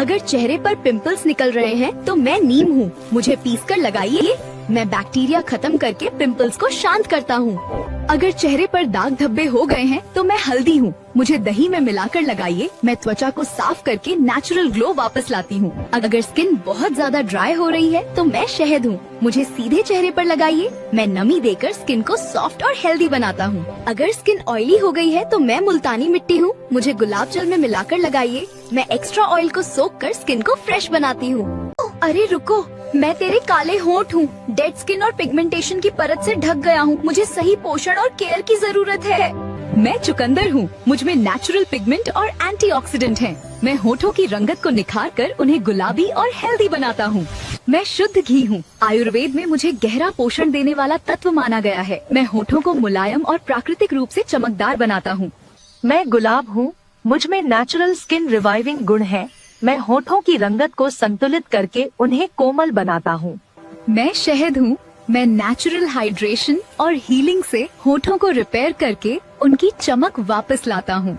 अगर चेहरे पर पिंपल्स निकल रहे हैं तो मैं नीम हूँ, मुझे पीस कर लगाइए। मैं बैक्टीरिया खत्म करके पिंपल्स को शांत करता हूँ। अगर चेहरे पर दाग धब्बे हो गए हैं तो मैं हल्दी हूँ, मुझे दही में मिलाकर लगाइए। मैं त्वचा को साफ करके नेचुरल ग्लो वापस लाती हूँ। अगर स्किन बहुत ज्यादा ड्राई हो रही है तो मैं शहद हूँ, मुझे सीधे चेहरे पर लगाइए। मैं नमी देकर स्किन को सॉफ्ट और हेल्दी बनाता हूँ। अगर स्किन ऑयली हो गई है तो मैं मुल्तानी मिट्टी हूँ, मुझे गुलाब जल में मिलाकर लगाइए। मैं एक्स्ट्रा ऑयल को सोख कर स्किन को फ्रेश बनाती हूँ। अरे रुको, मैं तेरे काले होंठ हूँ, डेड स्किन और पिगमेंटेशन की परत से ढक गया हूँ, मुझे सही पोषण और केयर की जरूरत है। मैं चुकंदर हूँ, मुझ में नेचुरल पिगमेंट और एंटीऑक्सीडेंट हैं। मैं होठों की रंगत को निखार कर उन्हें गुलाबी और हेल्दी बनाता हूँ। मैं शुद्ध घी हूँ, आयुर्वेद में मुझे गहरा पोषण देने वाला तत्व माना गया है। मैं होठों को मुलायम और प्राकृतिक रूप से चमकदार बनाता हूँ। मैं गुलाब हूँ, मुझ में नेचुरल स्किन रिवाइविंग गुण है। मैं होठों की रंगत को संतुलित करके उन्हें कोमल बनाता हूँ। मैं शहद हूँ, मैं नेचुरल हाइड्रेशन और हीलिंग से होठों को रिपेयर करके उनकी चमक वापस लाता हूँ।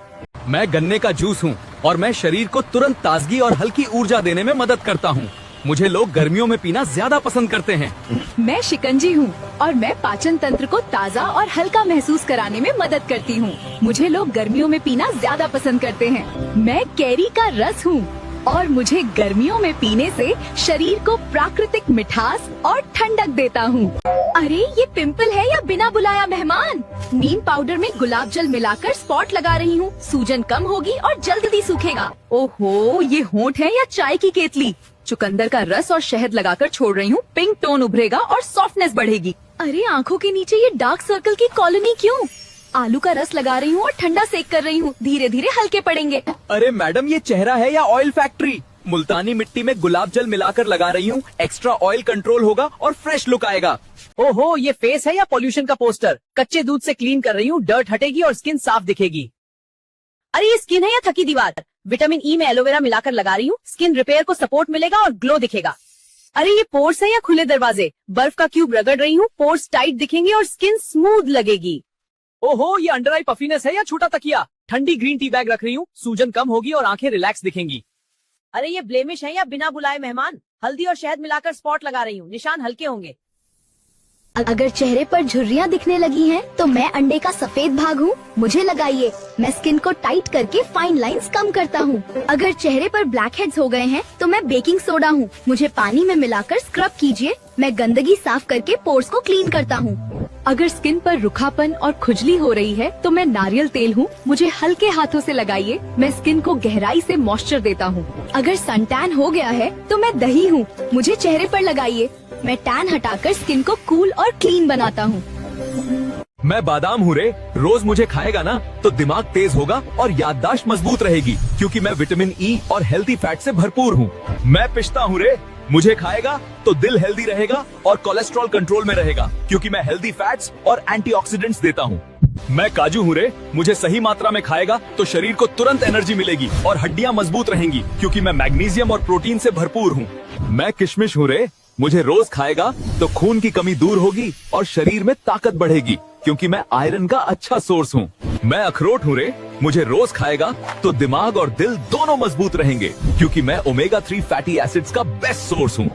मैं गन्ने का जूस हूँ और मैं शरीर को तुरंत ताजगी और हल्की ऊर्जा देने में मदद करता हूँ। मुझे लोग गर्मियों में पीना ज्यादा पसंद करते हैं। मैं शिकंजी हूँ और मैं पाचन तंत्र को ताज़ा और हल्का महसूस कराने में मदद करती हूँ। मुझे लोग गर्मियों में पीना ज्यादा पसंद करते हैं। मैं कैरी का रस हूँ और मुझे गर्मियों में पीने से शरीर को प्राकृतिक मिठास और ठंडक देता हूँ। अरे ये पिंपल है या बिना बुलाया मेहमान? नीम पाउडर में गुलाब जल मिलाकर स्पॉट लगा रही हूँ, सूजन कम होगी और जल्दी सूखेगा। ओहो, ये होंठ है या चाय की केतली? चुकंदर का रस और शहद लगाकर छोड़ रही हूँ, पिंक टोन उभरेगा और सॉफ्टनेस बढ़ेगी। अरे आँखों के नीचे ये डार्क सर्कल की कॉलोनी क्यों? आलू का रस लगा रही हूँ और ठंडा सेक कर रही हूँ, धीरे धीरे हल्के पड़ेंगे। अरे मैडम, ये चेहरा है या ऑयल फैक्ट्री? मुल्तानी मिट्टी में गुलाब जल मिलाकर लगा रही हूँ, एक्स्ट्रा ऑयल कंट्रोल होगा और फ्रेश लुक आएगा। ओहो, ये फेस है या पोल्यूशन का पोस्टर? कच्चे दूध से क्लीन कर रही हूँ, डर्ट हटेगी और स्किन साफ दिखेगी। अरे ये स्किन है या थकी दीवार? विटामिन ई में एलोवेरा मिलाकर लगा रही हूँ, स्किन रिपेयर को सपोर्ट मिलेगा और ग्लो दिखेगा। अरे ये पोर्स है या खुले दरवाजे? बर्फ का क्यूब रगड़ रही हूँ, पोर्स टाइट दिखेंगे और स्किन स्मूथ लगेगी। ओहो, ये अंडर आई पफीनेस है या छोटा तकिया? ठंडी ग्रीन टी बैग रख रही हूँ, सूजन कम होगी और आंखें रिलैक्स दिखेंगी। अरे ये ब्लेमिश है या बिना बुलाए मेहमान? हल्दी और शहद मिलाकर स्पॉट लगा रही हूँ, निशान हल्के होंगे। अगर चेहरे पर झुर्रियाँ दिखने लगी हैं, तो मैं अंडे का सफेद भाग हूँ, मुझे लगाइए। मैं स्किन को टाइट करके फाइन लाइंस कम करता हूँ। अगर चेहरे पर ब्लैक हेड्स हो गए हैं, तो मैं बेकिंग सोडा हूँ, मुझे पानी में मिलाकर स्क्रब कीजिए। मैं गंदगी साफ करके पोर्स को क्लीन करता हूँ। अगर स्किन पर रुखापन और खुजली हो रही है, तो मैं नारियल तेल हूँ, मुझे हल्के हाथों से लगाइए। मैं स्किन को गहराई से मॉइस्चर देता हूँ। अगर सन टैन हो गया है, तो मैं दही हूँ, मुझे चेहरे पर लगाइए। मैं टैन हटाकर स्किन को कूल और क्लीन बनाता हूँ। मैं बादाम हूँ रे, रोज मुझे खाएगा ना तो दिमाग तेज होगा और याददाश्त मजबूत रहेगी, क्योंकि मैं विटामिन ई और हेल्दी फैट से भरपूर हूँ। मैं पिस्ता हूँ रे, मुझे खाएगा तो दिल हेल्दी रहेगा और कोलेस्ट्रॉल कंट्रोल में रहेगा, क्योंकि मैं हेल्दी फैट्स और एंटीऑक्सीडेंट्स देता हूँ। मैं काजू हूँ रे, मुझे सही मात्रा में खाएगा तो शरीर को तुरंत एनर्जी मिलेगी और हड्डियाँ मजबूत रहेंगी, क्योंकि मैं मैग्नीशियम और प्रोटीन से भरपूर हूँ। मैं किशमिश हूँ रे, मुझे रोज खाएगा तो खून की कमी दूर होगी और शरीर में ताकत बढ़ेगी, क्योंकि मैं आयरन का अच्छा सोर्स हूँ। मैं अखरोट हूँ रे, मुझे रोज खाएगा तो दिमाग और दिल दोनों मजबूत रहेंगे, क्योंकि मैं ओमेगा 3 फैटी एसिड्स का बेस्ट सोर्स हूँ।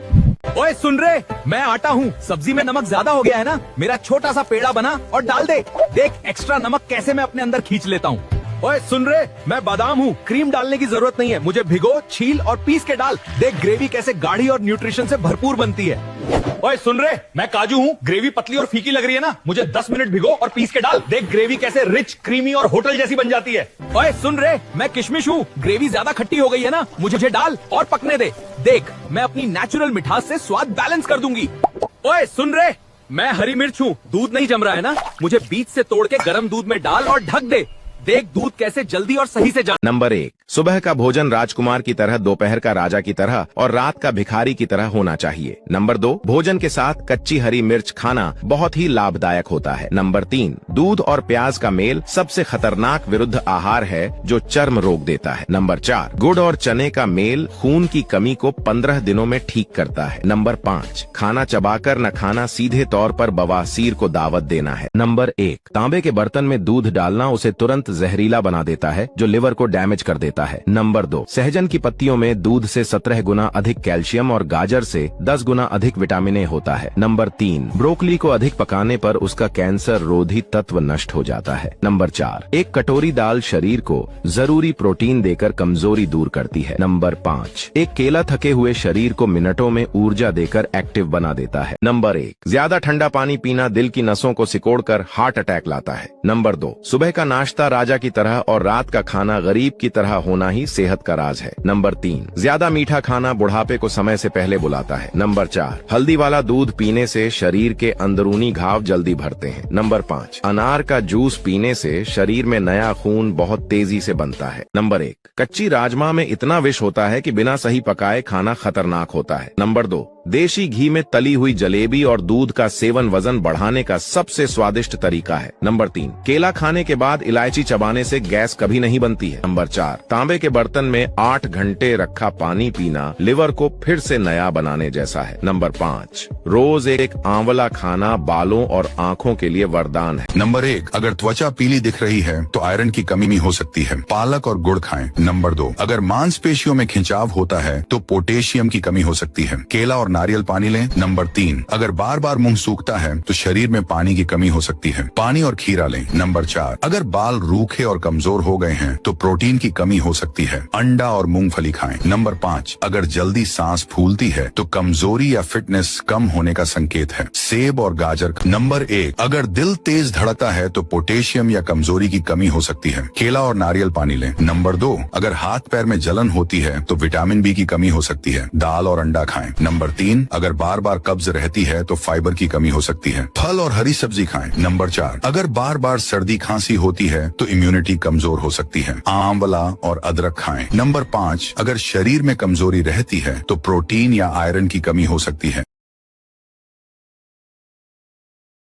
ओए सुन रे, मैं आटा हूँ, सब्जी में नमक ज्यादा हो गया है ना, मेरा छोटा सा पेड़ा बना और डाल दे। देख एक्स्ट्रा नमक कैसे मैं अपने अंदर खींच लेता हूँ। ओए सुन रे, मैं बादाम हूँ, क्रीम डालने की जरूरत नहीं है, मुझे भिगो, छील और पीस के डाल। देख ग्रेवी कैसे गाढ़ी और न्यूट्रिशन से भरपूर बनती है। ओए सुन रे, मैं काजू हूँ, ग्रेवी पतली और फीकी लग रही है ना, मुझे 10 मिनट भिगो और पीस के डाल। देख ग्रेवी कैसे रिच, क्रीमी और होटल जैसी बन जाती है। ओए सुन रे, मैं किशमिश हूँ, ग्रेवी ज्यादा खट्टी हो गई है ना, मुझे डाल और पकने दे। देख मैं अपनी नेचुरल मिठास से स्वाद बैलेंस कर दूंगी। ओए सुन रे, मैं हरी मिर्च हूँ, दूध नहीं जम रहा है ना, मुझे बीच से तोड़ के गर्म दूध में डाल और ढक दे। देख दूध कैसे जल्दी और सही से नंबर 1, सुबह का भोजन राजकुमार की तरह, दोपहर का राजा की तरह और रात का भिखारी की तरह होना चाहिए। नंबर 2, भोजन के साथ कच्ची हरी मिर्च खाना बहुत ही लाभदायक होता है। नंबर 3, दूध और प्याज का मेल सबसे खतरनाक विरुद्ध आहार है जो चर्म रोग देता है। नंबर 4, गुड़ और चने का मेल खून की कमी को 15 दिनों में ठीक करता है। नंबर 5, खाना चबाकर न खाना सीधे तौर पर बवासीर को दावत देना है। नंबर 1, तांबे के बर्तन में दूध डालना उसे तुरंत जहरीला बना देता है, जो लिवर को डैमेज कर देता है। करता है। नंबर 2, सहजन की पत्तियों में दूध से 17 गुना अधिक कैल्शियम और गाजर से 10 गुना अधिक विटामिन ए होता है। नंबर 3, ब्रोकली को अधिक पकाने पर उसका कैंसर रोधी तत्व नष्ट हो जाता है। नंबर 4, एक कटोरी दाल शरीर को जरूरी प्रोटीन देकर कमजोरी दूर करती है। नंबर 5, एक केला थके हुए शरीर को मिनटों में ऊर्जा देकर एक्टिव बना देता है। नंबर 1, ज्यादा ठंडा पानी पीना दिल की नसों को सिकोड़कर हार्ट अटैक लाता है। नंबर 2, सुबह का नाश्ता राजा की तरह और रात का खाना गरीब की तरह होना ही सेहत का राज है। नंबर 3, ज्यादा मीठा खाना बुढ़ापे को समय से पहले बुलाता है। नंबर 4, हल्दी वाला दूध पीने से शरीर के अंदरूनी घाव जल्दी भरते हैं। नंबर 5, अनार का जूस पीने से शरीर में नया खून बहुत तेजी से बनता है। नंबर 1, कच्ची राजमा में इतना विष होता है कि बिना सही पकाए खाना खतरनाक होता है। नंबर 2, देशी घी में तली हुई जलेबी और दूध का सेवन वजन बढ़ाने का सबसे स्वादिष्ट तरीका है। नंबर 3, केला खाने के बाद इलायची चबाने से गैस कभी नहीं बनती है। नंबर 4, तांबे के बर्तन में 8 घंटे रखा पानी पीना लिवर को फिर से नया बनाने जैसा है। नंबर 5, रोज एक आंवला खाना बालों और आंखों के लिए वरदान है। नंबर 1, अगर त्वचा पीली दिख रही है तो आयरन की कमी हो सकती है, पालक और गुड़ खाएं। नंबर 2, अगर मांसपेशियों में खिंचाव होता है तो पोटेशियम की कमी हो सकती है, केला और नारियल पानी लें। नंबर 3, अगर बार बार मुंह सूखता है तो शरीर में पानी की कमी हो सकती है, पानी और खीरा लें। नंबर 4, अगर बाल रूखे और कमजोर हो गए हैं तो प्रोटीन की कमी हो सकती है, अंडा और मूंगफली खाएं। नंबर 5, अगर जल्दी सांस फूलती है तो कमजोरी या फिटनेस कम होने का संकेत है, सेब और गाजर। नंबर 1, अगर दिल तेज धड़कता है तो पोटेशियम या कमजोरी की कमी हो सकती है, केला और नारियल पानी लें। नंबर 2, अगर हाथ पैर में जलन होती है तो विटामिन बी की कमी हो सकती है, दाल और अंडा खाएं। नंबर 3, अगर बार बार कब्ज रहती है तो फाइबर की कमी हो सकती है, फल और हरी सब्जी खाएं। नंबर 4, अगर बार बार सर्दी खांसी होती है तो इम्यूनिटी कमजोर हो सकती है, आंवला और अदरक खाएं। नंबर 5, अगर शरीर में कमजोरी रहती है तो प्रोटीन या आयरन की कमी हो सकती है,